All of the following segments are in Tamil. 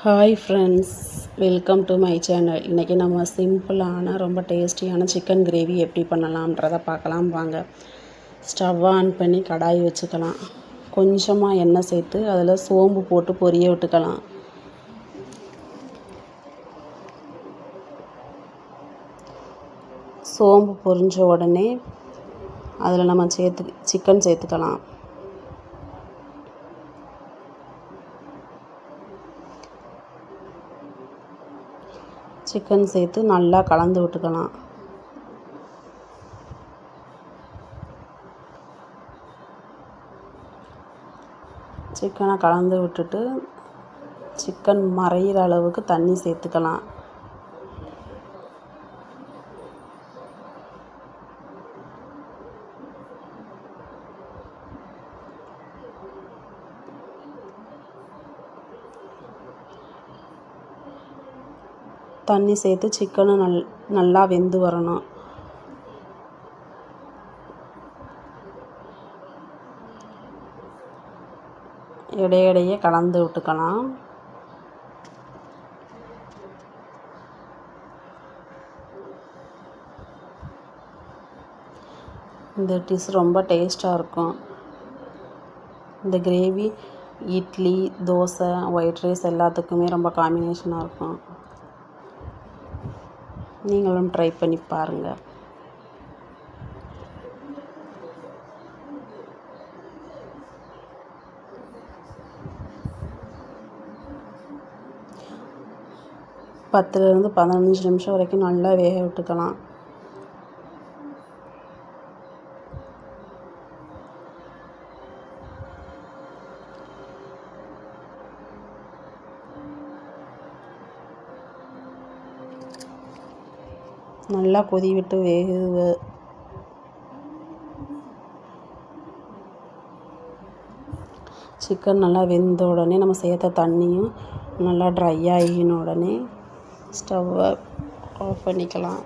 Hi friends, welcome to my channel. இன்றைக்கி நம்ம சிம்பிளான ரொம்ப டேஸ்டியான சிக்கன் கிரேவி எப்படி பண்ணலாம்ன்றதை பார்க்கலாம் வாங்க. ஸ்டவ் ஆன் பண்ணி கடாய் வச்சுக்கலாம். கொஞ்சமாக எண்ணெய் சேர்த்து அதில் சோம்பு போட்டு பொரிய விட்டுக்கலாம். சோம்பு பொரிஞ்ச உடனே அதில் நம்ம சிக்கன் சேர்த்துக்கலாம். சிக்கன் சேர்த்து நல்லா கலந்து விட்டுக்கலாம். சிக்கனை கலந்து விட்டுட்டு சிக்கன் மறையிற அளவுக்கு தண்ணி சேர்த்துக்கலாம். தண்ணி சேர்த்து சிக்கனை நல்லா வெந்து வரணும். இடையிடையே கலந்து விட்டுக்கலாம். இந்த டிஷ் ரொம்ப டேஸ்ட்டாக இருக்கும். இந்த gravy idli, dosa, white rice எல்லாத்துக்குமே ரொம்ப காம்பினேஷனாக இருக்கும். நீங்களும் ட்ரை பண்ணி பாருங்கள். பத்துலேருந்து 15 நிமிஷம் வரைக்கும் நல்லா வேக விட்டுக்கலாம். நல்லா கொதி விட்டு சிக்கன் நல்லா வெந்த உடனே நம்ம சேர்த்த தண்ணியும் நல்லா ட்ரை ஆகின உடனே ஸ்டவ்வை ஆஃப் பண்ணிக்கலாம்.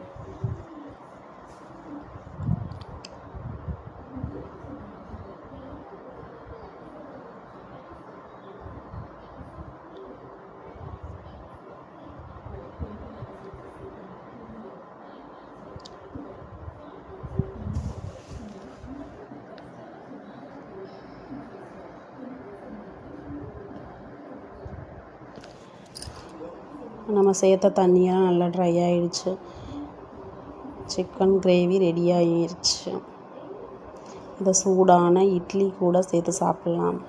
நம்ம சேர்த்த தண்ணியெல்லாம் நல்லா ட்ரை ஆகிடுச்சு. சிக்கன் கிரேவி ரெடி ஆகிடுச்சு. இதை சூடான இட்லி கூட சேர்த்து சாப்பிட்லாம்.